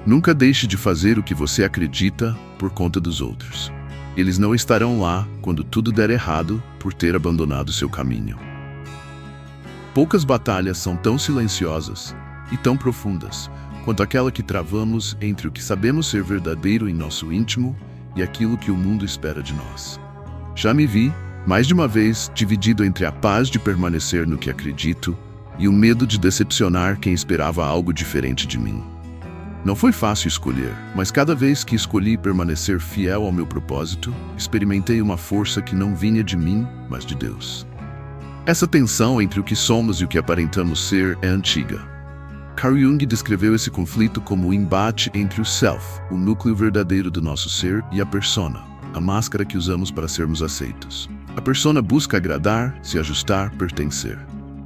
Nunca deixe de fazer o que você acredita por conta dos outros. Eles não estarão lá quando tudo der errado por ter abandonado seu caminho. Poucas batalhas são tão silenciosas e tão profundas quanto aquela que travamos entre o que sabemos ser verdadeiro em nosso íntimo e aquilo que o mundo espera de nós. Já me vi, mais de uma vez, dividido entre a paz de permanecer no que acredito e o medo de decepcionar quem esperava algo diferente de mim. Não foi fácil escolher, mas cada vez que escolhi permanecer fiel ao meu propósito, experimentei uma força que não vinha de mim, mas de Deus. Essa tensão entre o que somos e o que aparentamos ser é antiga. Carl Jung descreveu esse conflito como o embate entre o self, o núcleo verdadeiro do nosso ser, e a persona, a máscara que usamos para sermos aceitos. A persona busca agradar, se ajustar, pertencer.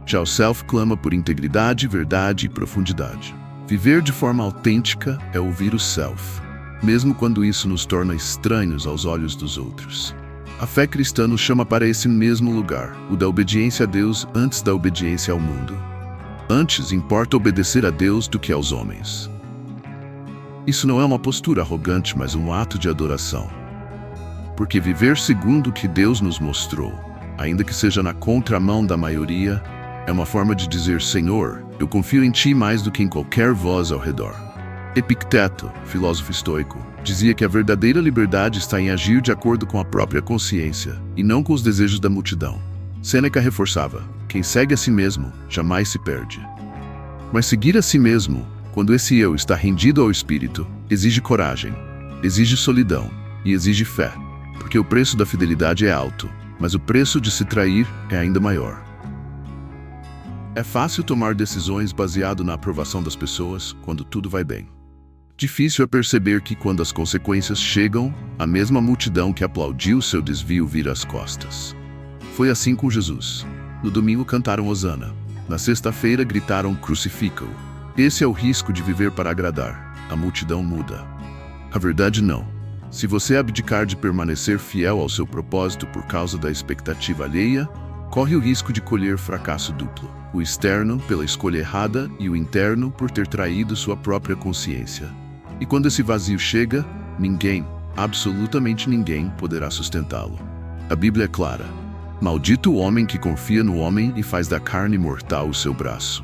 Já o self clama por integridade, verdade e profundidade. Viver de forma autêntica é ouvir o self, mesmo quando isso nos torna estranhos aos olhos dos outros. A fé cristã nos chama para esse mesmo lugar, o da obediência a Deus antes da obediência ao mundo. Antes importa obedecer a Deus do que aos homens. Isso não é uma postura arrogante, mas um ato de adoração. Porque viver segundo o que Deus nos mostrou, ainda que seja na contramão da maioria, é uma forma de dizer: Senhor, eu confio em Ti mais do que em qualquer voz ao redor. Epicteto, filósofo estoico, dizia que a verdadeira liberdade está em agir de acordo com a própria consciência e não com os desejos da multidão. Sêneca reforçava: quem segue a si mesmo jamais se perde. Mas seguir a si mesmo, quando esse eu está rendido ao Espírito, exige coragem, exige solidão e exige fé, porque o preço da fidelidade é alto, mas o preço de se trair é ainda maior. É fácil tomar decisões baseado na aprovação das pessoas quando tudo vai bem. Difícil é perceber que quando as consequências chegam, a mesma multidão que aplaudiu seu desvio vira as costas. Foi assim com Jesus. No domingo cantaram Hosana. Na sexta-feira gritaram Crucifica-o. Esse é o risco de viver para agradar. A multidão muda. A verdade não. Se você abdicar de permanecer fiel ao seu propósito por causa da expectativa alheia, corre o risco de colher fracasso duplo. O externo pela escolha errada e o interno por ter traído sua própria consciência. E quando esse vazio chega, ninguém, absolutamente ninguém, poderá sustentá-lo. A Bíblia é clara. Maldito o homem que confia no homem e faz da carne mortal o seu braço.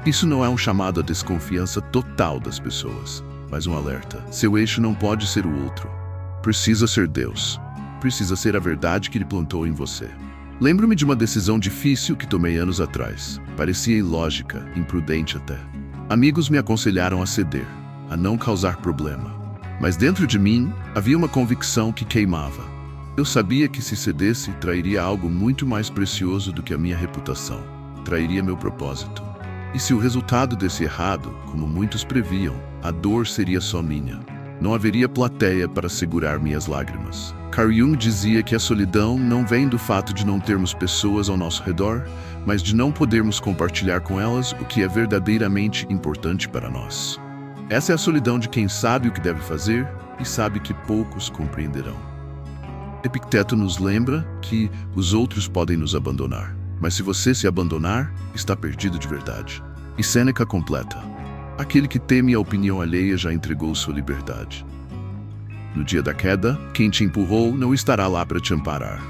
Isso não é um chamado à desconfiança total das pessoas, mas um alerta. Seu eixo não pode ser o outro. Precisa ser Deus. Precisa ser a verdade que Ele plantou em você. Lembro-me de uma decisão difícil que tomei anos atrás. Parecia ilógica, imprudente até. Amigos me aconselharam a ceder, a não causar problema. Mas dentro de mim havia uma convicção que queimava. Eu sabia que se cedesse, trairia algo muito mais precioso do que a minha reputação. Trairia meu propósito. E se o resultado desse errado, como muitos previam, a dor seria só minha. Não haveria plateia para segurar minhas lágrimas. Carl Jung dizia que a solidão não vem do fato de não termos pessoas ao nosso redor, mas de não podermos compartilhar com elas o que é verdadeiramente importante para nós. Essa é a solidão de quem sabe o que deve fazer e sabe que poucos compreenderão. Epicteto nos lembra que os outros podem nos abandonar, mas se você se abandonar, está perdido de verdade. E Sêneca completa: aquele que teme a opinião alheia já entregou sua liberdade. No dia da queda, quem te empurrou não estará lá para te amparar.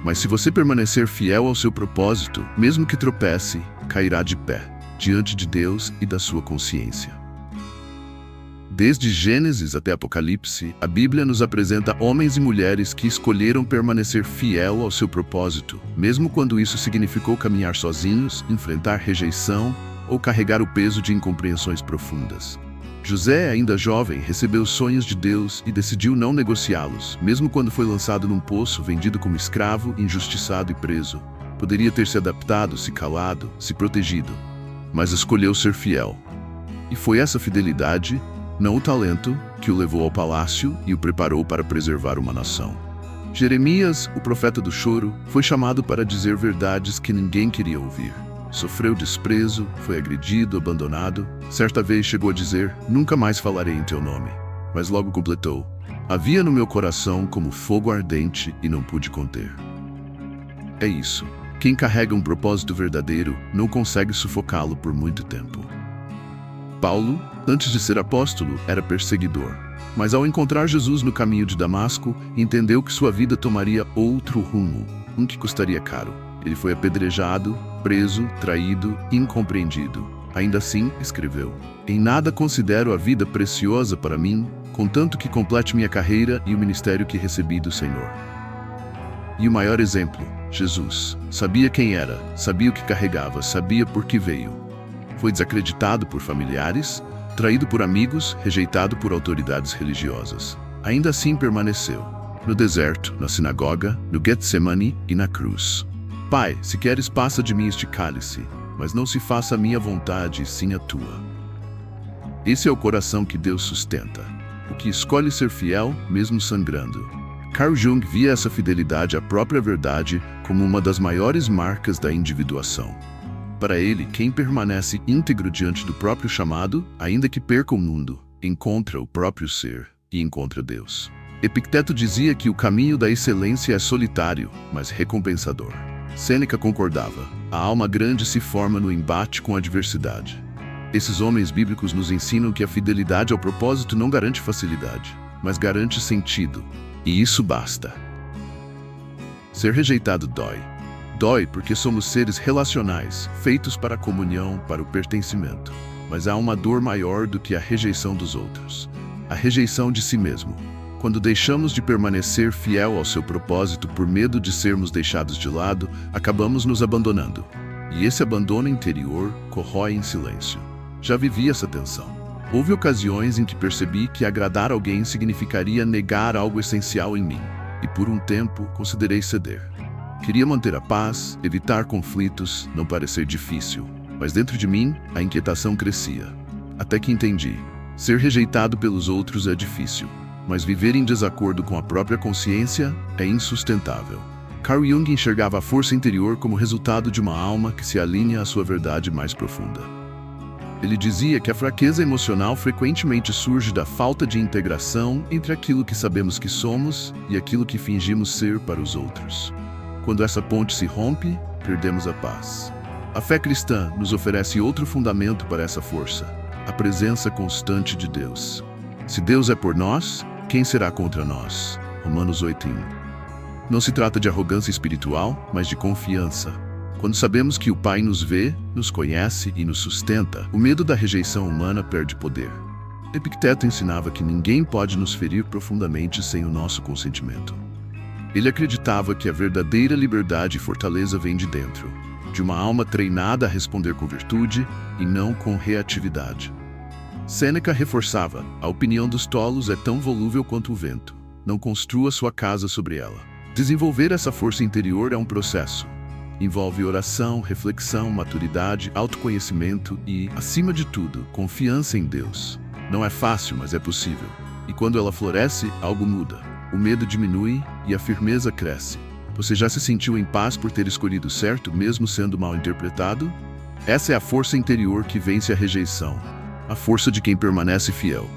Mas se você permanecer fiel ao seu propósito, mesmo que tropece, cairá de pé, diante de Deus e da sua consciência. Desde Gênesis até Apocalipse, a Bíblia nos apresenta homens e mulheres que escolheram permanecer fiel ao seu propósito, mesmo quando isso significou caminhar sozinhos, enfrentar rejeição ou carregar o peso de incompreensões profundas. José, ainda jovem, recebeu os sonhos de Deus e decidiu não negociá-los, mesmo quando foi lançado num poço, vendido como escravo, injustiçado e preso. Poderia ter se adaptado, se calado, se protegido, mas escolheu ser fiel. E foi essa fidelidade, não o talento, que o levou ao palácio e o preparou para preservar uma nação. Jeremias, o profeta do choro, foi chamado para dizer verdades que ninguém queria ouvir. Sofreu desprezo, foi agredido, abandonado. Certa vez chegou a dizer: nunca mais falarei em teu nome. Mas logo completou: havia no meu coração como fogo ardente e não pude conter. É isso. Quem carrega um propósito verdadeiro não consegue sufocá-lo por muito tempo. Paulo, antes de ser apóstolo, era perseguidor. Mas ao encontrar Jesus no caminho de Damasco, entendeu que sua vida tomaria outro rumo, um que custaria caro. Ele foi apedrejado, preso, traído, incompreendido. Ainda assim, escreveu: "Em nada considero a vida preciosa para mim, contanto que complete minha carreira e o ministério que recebi do Senhor." E o maior exemplo, Jesus. Sabia quem era, sabia o que carregava, sabia por que veio. Foi desacreditado por familiares, traído por amigos, rejeitado por autoridades religiosas. Ainda assim permaneceu. No deserto, na sinagoga, no Getsemane e na cruz. "Pai, se queres, passa de mim este cálice, mas não se faça a minha vontade, sim a tua." Esse é o coração que Deus sustenta, o que escolhe ser fiel, mesmo sangrando. Carl Jung via essa fidelidade à própria verdade como uma das maiores marcas da individuação. Para ele, quem permanece íntegro diante do próprio chamado, ainda que perca o mundo, encontra o próprio ser e encontra Deus. Epicteto dizia que o caminho da excelência é solitário, mas recompensador. Sêneca concordava: a alma grande se forma no embate com a adversidade. Esses homens bíblicos nos ensinam que a fidelidade ao propósito não garante facilidade, mas garante sentido. E isso basta. Ser rejeitado dói. Dói porque somos seres relacionais, feitos para a comunhão, para o pertencimento. Mas há uma dor maior do que a rejeição dos outros: a rejeição de si mesmo. Quando deixamos de permanecer fiel ao seu propósito por medo de sermos deixados de lado, acabamos nos abandonando. E esse abandono interior corrói em silêncio. Já vivi essa tensão. Houve ocasiões em que percebi que agradar alguém significaria negar algo essencial em mim. E por um tempo, considerei ceder. Queria manter a paz, evitar conflitos, não parecer difícil. Mas dentro de mim, a inquietação crescia. Até que entendi: ser rejeitado pelos outros é difícil, mas viver em desacordo com a própria consciência é insustentável. Carl Jung enxergava a força interior como resultado de uma alma que se alinha à sua verdade mais profunda. Ele dizia que a fraqueza emocional frequentemente surge da falta de integração entre aquilo que sabemos que somos e aquilo que fingimos ser para os outros. Quando essa ponte se rompe, perdemos a paz. A fé cristã nos oferece outro fundamento para essa força: a presença constante de Deus. Se Deus é por nós, quem será contra nós? Romanos 8:1. Não se trata de arrogância espiritual, mas de confiança. Quando sabemos que o Pai nos vê, nos conhece e nos sustenta, o medo da rejeição humana perde poder. Epicteto ensinava que ninguém pode nos ferir profundamente sem o nosso consentimento. Ele acreditava que a verdadeira liberdade e fortaleza vem de dentro, de uma alma treinada a responder com virtude e não com reatividade. Sêneca reforçava: a opinião dos tolos é tão volúvel quanto o vento. Não construa sua casa sobre ela. Desenvolver essa força interior é um processo. Envolve oração, reflexão, maturidade, autoconhecimento e, acima de tudo, confiança em Deus. Não é fácil, mas é possível. E quando ela floresce, algo muda. O medo diminui e a firmeza cresce. Você já se sentiu em paz por ter escolhido certo, mesmo sendo mal interpretado? Essa é a força interior que vence a rejeição. A força de quem permanece fiel.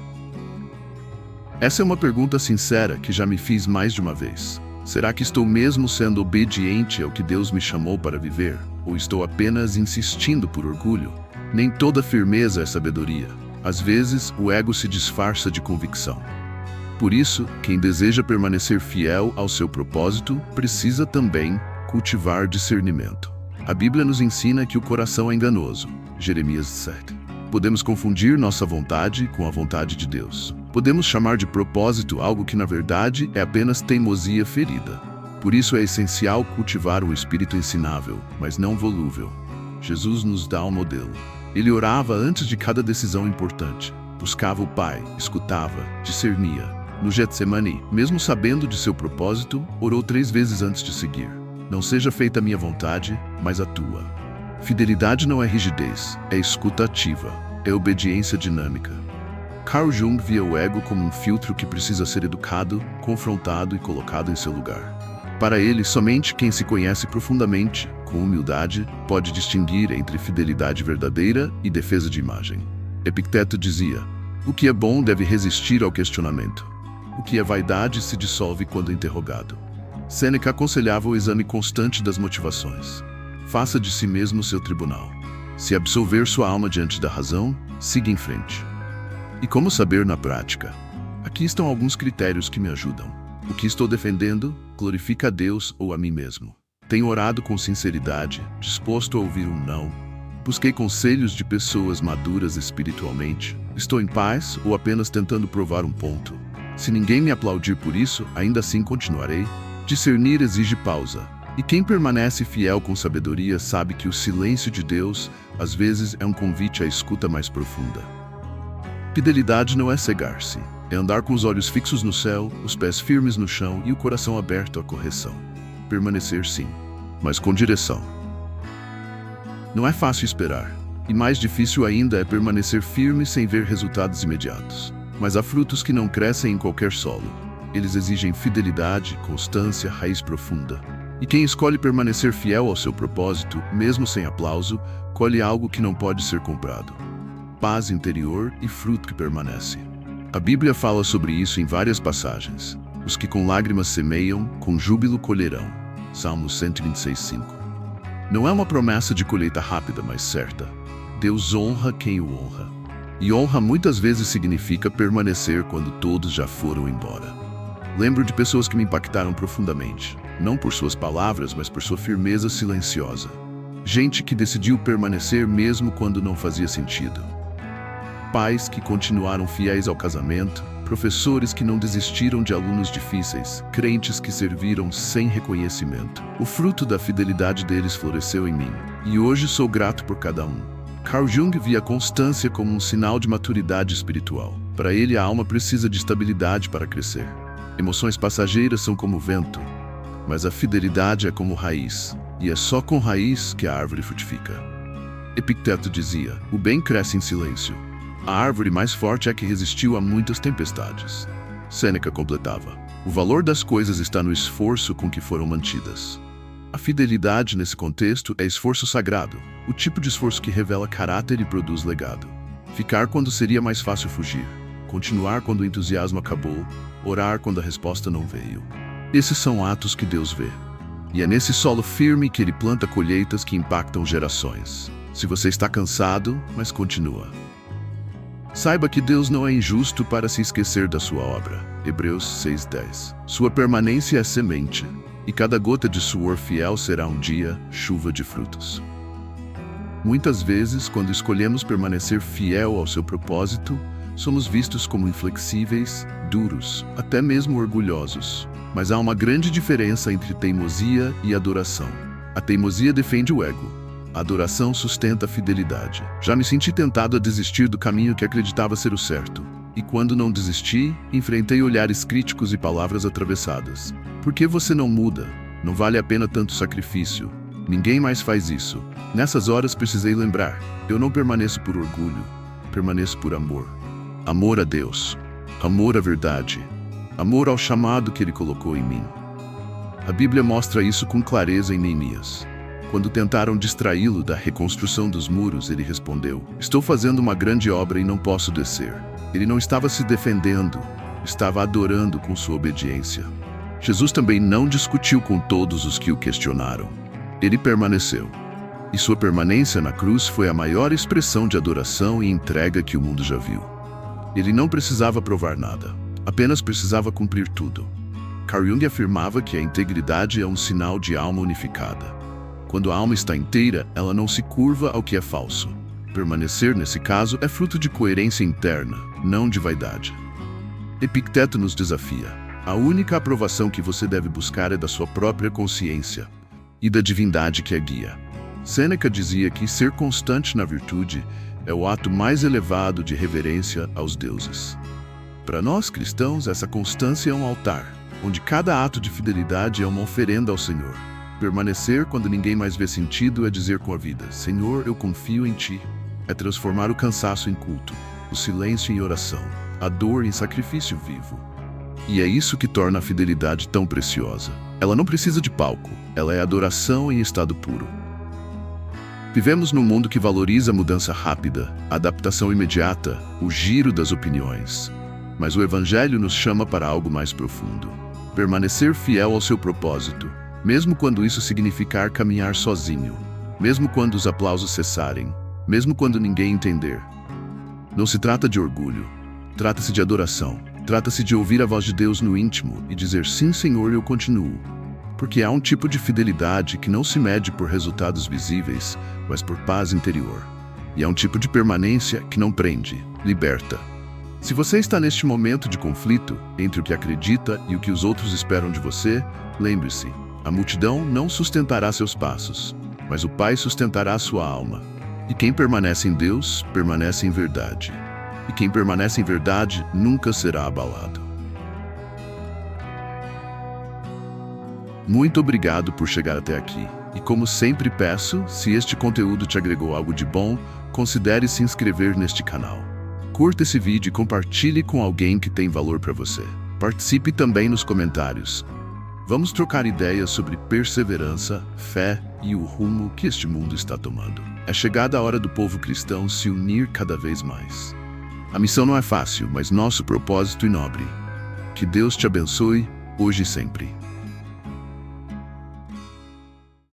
Essa é uma pergunta sincera que já me fiz mais de uma vez. Será que estou mesmo sendo obediente ao que Deus me chamou para viver? Ou estou apenas insistindo por orgulho? Nem toda firmeza é sabedoria. Às vezes, o ego se disfarça de convicção. Por isso, quem deseja permanecer fiel ao seu propósito, precisa também cultivar discernimento. A Bíblia nos ensina que o coração é enganoso. Jeremias 7. Podemos confundir nossa vontade com a vontade de Deus. Podemos chamar de propósito algo que, na verdade, é apenas teimosia ferida. Por isso é essencial cultivar um espírito ensinável, mas não volúvel. Jesus nos dá um modelo. Ele orava antes de cada decisão importante. Buscava o Pai, escutava, discernia. No Getsemane, mesmo sabendo de seu propósito, orou 3 vezes antes de seguir. Não seja feita a minha vontade, mas a tua. Fidelidade não é rigidez, é escuta ativa, é obediência dinâmica. Carl Jung via o ego como um filtro que precisa ser educado, confrontado e colocado em seu lugar. Para ele, somente quem se conhece profundamente, com humildade, pode distinguir entre fidelidade verdadeira e defesa de imagem. Epicteto dizia: o que é bom deve resistir ao questionamento. O que é vaidade se dissolve quando interrogado. Sêneca aconselhava o exame constante das motivações. Faça de si mesmo seu tribunal. Se absolver sua alma diante da razão, siga em frente. E como saber na prática? Aqui estão alguns critérios que me ajudam. O que estou defendendo glorifica a Deus ou a mim mesmo? Tenho orado com sinceridade, disposto a ouvir um não? Busquei conselhos de pessoas maduras espiritualmente? Estou em paz ou apenas tentando provar um ponto? Se ninguém me aplaudir por isso, ainda assim continuarei? Discernir exige pausa. E quem permanece fiel com sabedoria sabe que o silêncio de Deus, às vezes, é um convite à escuta mais profunda. Fidelidade não é cegar-se. É andar com os olhos fixos no céu, os pés firmes no chão e o coração aberto à correção. Permanecer sim, mas com direção. Não é fácil esperar, e mais difícil ainda é permanecer firme sem ver resultados imediatos. Mas há frutos que não crescem em qualquer solo. Eles exigem fidelidade, constância, raiz profunda. E quem escolhe permanecer fiel ao seu propósito, mesmo sem aplauso, colhe algo que não pode ser comprado: paz interior e fruto que permanece. A Bíblia fala sobre isso em várias passagens. Os que com lágrimas semeiam, com júbilo colherão. Salmos 126:5. Não é uma promessa de colheita rápida, mas certa. Deus honra quem o honra. E honra muitas vezes significa permanecer quando todos já foram embora. Lembro de pessoas que me impactaram profundamente, não por suas palavras, mas por sua firmeza silenciosa. Gente que decidiu permanecer mesmo quando não fazia sentido. Pais que continuaram fiéis ao casamento, professores que não desistiram de alunos difíceis, crentes que serviram sem reconhecimento. O fruto da fidelidade deles floresceu em mim, e hoje sou grato por cada um. Carl Jung via a constância como um sinal de maturidade espiritual. Para ele, a alma precisa de estabilidade para crescer. Emoções passageiras são como vento, mas a fidelidade é como raiz, e é só com raiz que a árvore frutifica. Epicteto dizia: o bem cresce em silêncio. A árvore mais forte é a que resistiu a muitas tempestades. Sêneca completava: o valor das coisas está no esforço com que foram mantidas. A fidelidade nesse contexto é esforço sagrado, o tipo de esforço que revela caráter e produz legado. Ficar quando seria mais fácil fugir, continuar quando o entusiasmo acabou, orar quando a resposta não veio. Esses são atos que Deus vê. E é nesse solo firme que Ele planta colheitas que impactam gerações. Se você está cansado, mas continua. Saiba que Deus não é injusto para se esquecer da sua obra. Hebreus 6:10. Sua permanência é semente, e cada gota de suor fiel será um dia chuva de frutos. Muitas vezes, quando escolhemos permanecer fiel ao seu propósito, somos vistos como inflexíveis, duros, até mesmo orgulhosos. Mas há uma grande diferença entre teimosia e adoração. A teimosia defende o ego. A adoração sustenta a fidelidade. Já me senti tentado a desistir do caminho que acreditava ser o certo. E quando não desisti, enfrentei olhares críticos e palavras atravessadas. Por que você não muda? Não vale a pena tanto sacrifício. Ninguém mais faz isso. Nessas horas precisei lembrar: eu não permaneço por orgulho, permaneço por amor. Amor a Deus, amor à verdade, amor ao chamado que Ele colocou em mim. A Bíblia mostra isso com clareza em Neemias. Quando tentaram distraí-lo da reconstrução dos muros, ele respondeu: estou fazendo uma grande obra e não posso descer. Ele não estava se defendendo, estava adorando com sua obediência. Jesus também não discutiu com todos os que o questionaram. Ele permaneceu. E sua permanência na cruz foi a maior expressão de adoração e entrega que o mundo já viu. Ele não precisava provar nada, apenas precisava cumprir tudo. Carl Jung afirmava que a integridade é um sinal de alma unificada. Quando a alma está inteira, ela não se curva ao que é falso. Permanecer, nesse caso, é fruto de coerência interna, não de vaidade. Epicteto nos desafia: a única aprovação que você deve buscar é da sua própria consciência e da divindade que a guia. Sêneca dizia que ser constante na virtude é o ato mais elevado de reverência aos deuses. Para nós cristãos, essa constância é um altar, onde cada ato de fidelidade é uma oferenda ao Senhor. Permanecer quando ninguém mais vê sentido é dizer com a vida: Senhor, eu confio em Ti. É transformar o cansaço em culto, o silêncio em oração, a dor em sacrifício vivo. E é isso que torna a fidelidade tão preciosa. Ela não precisa de palco, ela é adoração em estado puro. Vivemos num mundo que valoriza a mudança rápida, a adaptação imediata, o giro das opiniões. Mas o Evangelho nos chama para algo mais profundo. Permanecer fiel ao seu propósito, mesmo quando isso significar caminhar sozinho, mesmo quando os aplausos cessarem, mesmo quando ninguém entender. Não se trata de orgulho, trata-se de adoração. Trata-se de ouvir a voz de Deus no íntimo e dizer: sim, Senhor, eu continuo. Porque há um tipo de fidelidade que não se mede por resultados visíveis, mas por paz interior. E há um tipo de permanência que não prende, liberta. Se você está neste momento de conflito entre o que acredita e o que os outros esperam de você, lembre-se, a multidão não sustentará seus passos, mas o Pai sustentará sua alma. E quem permanece em Deus, permanece em verdade. E quem permanece em verdade nunca será abalado. Muito obrigado por chegar até aqui. E como sempre peço, se este conteúdo te agregou algo de bom, considere se inscrever neste canal. Curta esse vídeo e compartilhe com alguém que tem valor para você. Participe também nos comentários. Vamos trocar ideias sobre perseverança, fé e o rumo que este mundo está tomando. É chegada a hora do povo cristão se unir cada vez mais. A missão não é fácil, mas nosso propósito é nobre. Que Deus te abençoe, hoje e sempre.